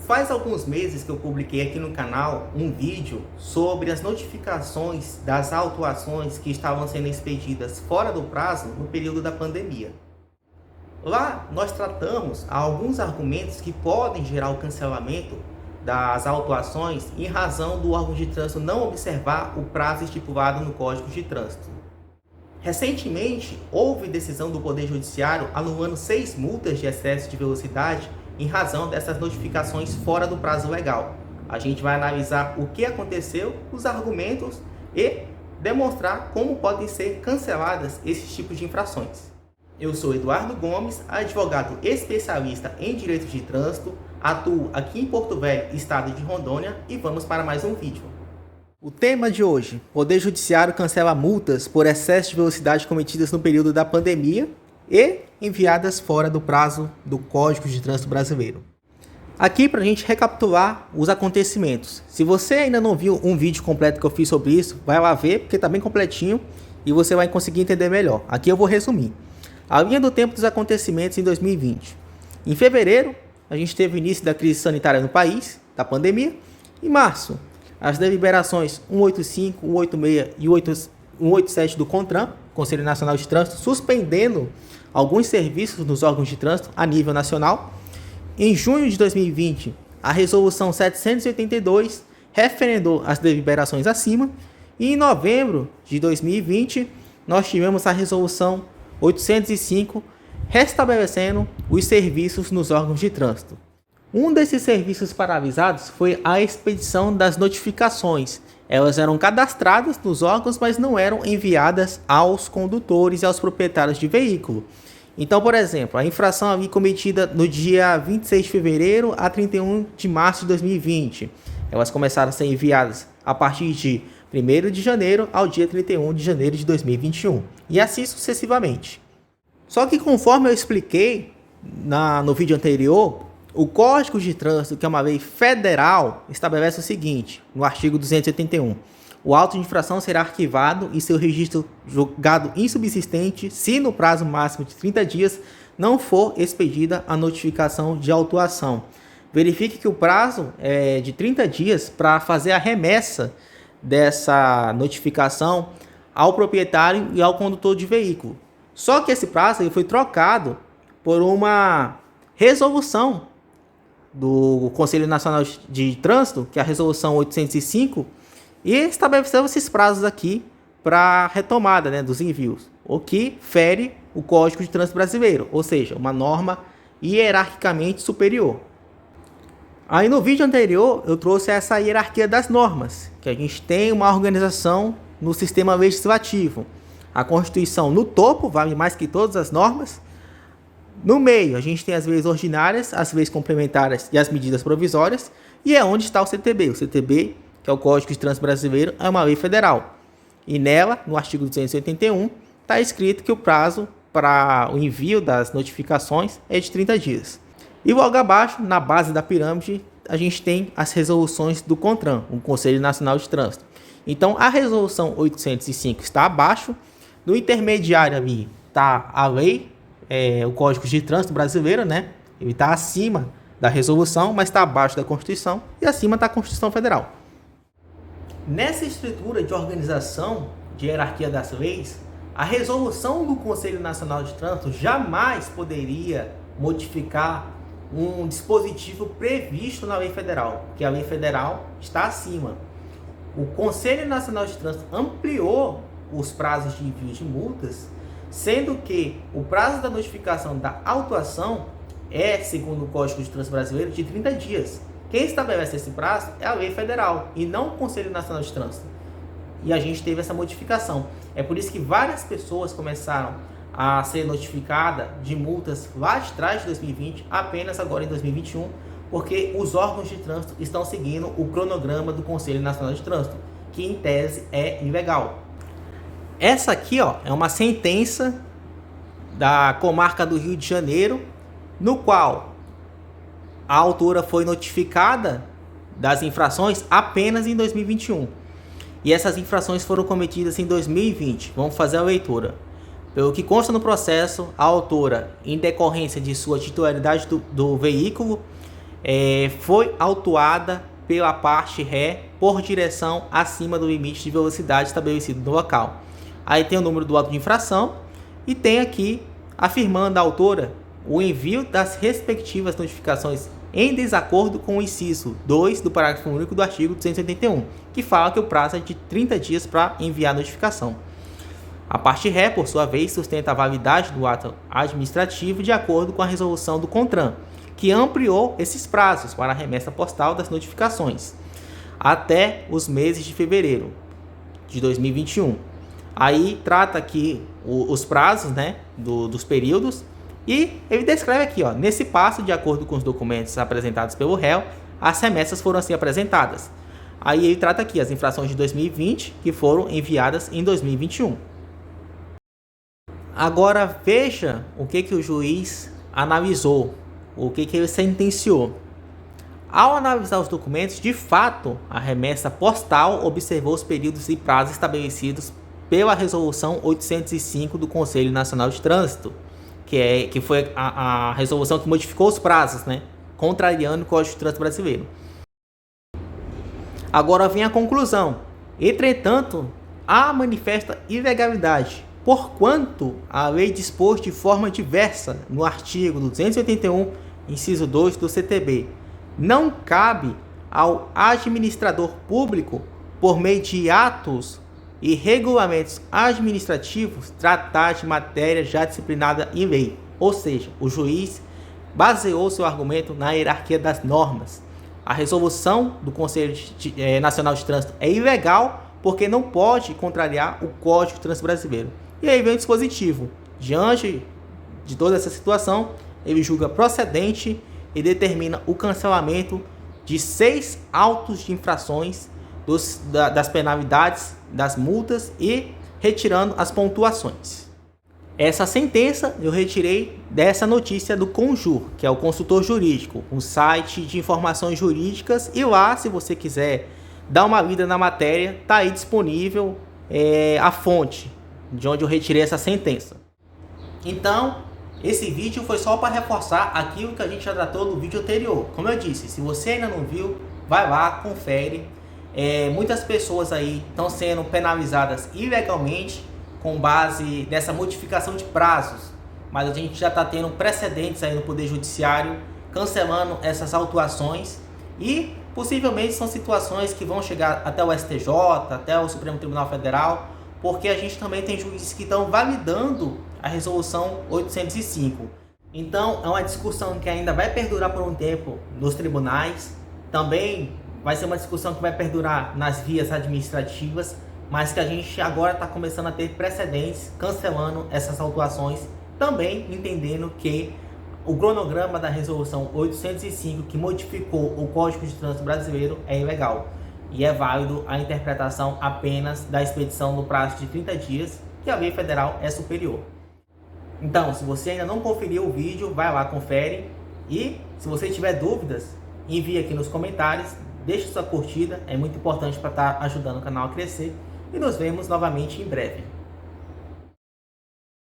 Faz alguns meses que eu publiquei aqui no canal um vídeo sobre as notificações das autuações que estavam sendo expedidas fora do prazo no período da pandemia. Lá nós tratamos alguns argumentos que podem gerar o cancelamento das autuações em razão do órgão de trânsito não observar o prazo estipulado no Código de Trânsito. Recentemente, houve decisão do Poder Judiciário anulando 6 multas de excesso de velocidade em razão dessas notificações fora do prazo legal. A gente vai analisar o que aconteceu, os argumentos e demonstrar como podem ser canceladas esses tipos de infrações. Eu sou Eduardo Gomes, advogado especialista em direito de trânsito, atuo aqui em Porto Velho, estado de Rondônia, e vamos para mais um vídeo. O tema de hoje: Poder Judiciário cancela multas por excesso de velocidade cometidas no período da pandemia e enviadas fora do prazo do Código de Trânsito Brasileiro. Aqui para a gente recapitular os acontecimentos. Se você ainda não viu um vídeo completo que eu fiz sobre isso, vai lá ver, porque está bem completinho e você vai conseguir entender melhor. Aqui eu vou resumir. A linha do tempo dos acontecimentos em 2020. Em fevereiro, a gente teve o início da crise sanitária no país, da pandemia. Em março, as deliberações 185, 186 e 187 do CONTRAN, Conselho Nacional de Trânsito, suspendendo alguns serviços nos órgãos de trânsito a nível nacional. Em junho de 2020, a resolução 782 referendou as deliberações acima. E em novembro de 2020, nós tivemos a resolução 805 restabelecendo os serviços nos órgãos de trânsito. Um desses serviços paralisados foi a expedição das notificações. Elas eram cadastradas nos órgãos, mas não eram enviadas aos condutores e aos proprietários de veículo. Então, por exemplo, a infração ali cometida no dia 26 de fevereiro a 31 de março de 2020, elas começaram a ser enviadas a partir de 1º de janeiro ao dia 31 de janeiro de 2021, e assim sucessivamente. Só que conforme eu expliquei no vídeo anterior, o Código de Trânsito, que é uma lei federal, estabelece o seguinte, no artigo 281. O auto de infração será arquivado e seu registro julgado insubsistente se no prazo máximo de 30 dias não for expedida a notificação de autuação. Verifique que o prazo é de 30 dias para fazer a remessa dessa notificação ao proprietário e ao condutor de veículo. Só que esse prazo ele foi trocado por uma resolução do Conselho Nacional de Trânsito, que é a resolução 805, e estabeleceu esses prazos aqui para retomada, dos envios, o que fere o Código de Trânsito Brasileiro, ou seja, uma norma hierarquicamente superior. Aí no vídeo anterior eu trouxe essa hierarquia das normas, que a gente tem uma organização no sistema legislativo. A Constituição no topo vale mais que todas as normas. No meio a gente tem as leis ordinárias, as leis complementares e as medidas provisórias, e é onde está o CTB. O CTB, que é o Código de Trânsito Brasileiro, é uma lei federal. E nela, no artigo 281, está escrito que o prazo para o envio das notificações é de 30 dias. E logo abaixo, na base da pirâmide, a gente tem as resoluções do CONTRAN, o Conselho Nacional de Trânsito. Então, a resolução 805 está abaixo. No intermediário ali está a lei, o Código de Trânsito Brasileiro, Ele está acima da resolução, mas está abaixo da Constituição, e acima está a Constituição Federal. Nessa estrutura de organização, de hierarquia das leis, a resolução do Conselho Nacional de Trânsito jamais poderia modificar um dispositivo previsto na lei federal, porque a lei federal está acima. O Conselho Nacional de Trânsito ampliou os prazos de envio de multas, sendo que o prazo da notificação da autuação é, segundo o Código de Trânsito Brasileiro, de 30 dias. Quem estabelece esse prazo é a lei federal e não o Conselho Nacional de Trânsito. E a gente teve essa modificação. É por isso que várias pessoas começaram a ser notificadas de multas lá de trás de 2020, apenas agora em 2021, porque os órgãos de trânsito estão seguindo o cronograma do Conselho Nacional de Trânsito, que em tese é ilegal. Essa aqui, é uma sentença da comarca do Rio de Janeiro, no qual a autora foi notificada das infrações apenas em 2021. E essas infrações foram cometidas em 2020. Vamos fazer a leitura. Pelo que consta no processo, a autora, em decorrência de sua titularidade do veículo, foi autuada pela parte ré por direção acima do limite de velocidade estabelecido no local. Aí tem o número do auto de infração e tem aqui, afirmando a autora, o envio das respectivas notificações em desacordo com o inciso 2 do parágrafo único do artigo 281, que fala que o prazo é de 30 dias para enviar a notificação. A parte ré, por sua vez, sustenta a validade do ato administrativo de acordo com a resolução do CONTRAN, que ampliou esses prazos para a remessa postal das notificações até os meses de fevereiro de 2021. Aí trata aqui os prazos, né, dos períodos, e ele descreve aqui, nesse passo, de acordo com os documentos apresentados pelo réu, as remessas foram assim apresentadas. Aí ele trata aqui as infrações de 2020 que foram enviadas em 2021. Agora veja o que o juiz analisou, o que ele sentenciou. Ao analisar os documentos, de fato, a remessa postal observou os períodos e prazos estabelecidos pela Resolução 805 do Conselho Nacional de Trânsito, que foi a resolução que modificou os prazos, né, contrariando o Código de Trânsito Brasileiro. Agora vem a conclusão. Entretanto, há manifesta ilegalidade, porquanto a lei dispôs de forma diversa no artigo 281, inciso 2 do CTB. Não cabe ao administrador público, por meio de atos e regulamentos administrativos, tratar de matéria já disciplinada em lei. Ou seja, o juiz baseou seu argumento na hierarquia das normas. A resolução do Conselho Nacional de Trânsito é ilegal porque não pode contrariar o Código de Trânsito Brasileiro. E aí vem o dispositivo. Diante de toda essa situação, ele julga procedente e determina o cancelamento de 6 autos de infrações das penalidades, das multas e retirando as pontuações. Essa sentença eu retirei dessa notícia do Conjur, que é o consultor jurídico, um site de informações jurídicas, e lá, se você quiser dar uma lida na matéria, está aí disponível a fonte de onde eu retirei essa sentença. Então, esse vídeo foi só para reforçar aquilo que a gente já tratou no vídeo anterior. Como eu disse, se você ainda não viu, vai lá, confere. Muitas pessoas aí estão sendo penalizadas ilegalmente com base nessa modificação de prazos, mas a gente já está tendo precedentes aí no Poder Judiciário cancelando essas autuações, e possivelmente são situações que vão chegar até o STJ, até o Supremo Tribunal Federal, porque a gente também tem juízes que estão validando a Resolução 805. Então é uma discussão que ainda vai perdurar por um tempo nos tribunais, também vai ser uma discussão que vai perdurar nas vias administrativas, mas que a gente agora está começando a ter precedentes cancelando essas autuações, também entendendo que o cronograma da Resolução 805, que modificou o Código de Trânsito Brasileiro, é ilegal. E é válido a interpretação apenas da expedição no prazo de 30 dias, que a lei federal é superior. Então, se você ainda não conferiu o vídeo, vai lá, confere. E se você tiver dúvidas, envie aqui nos comentários, deixe sua curtida, é muito importante para estar ajudando o canal a crescer. E nos vemos novamente em breve.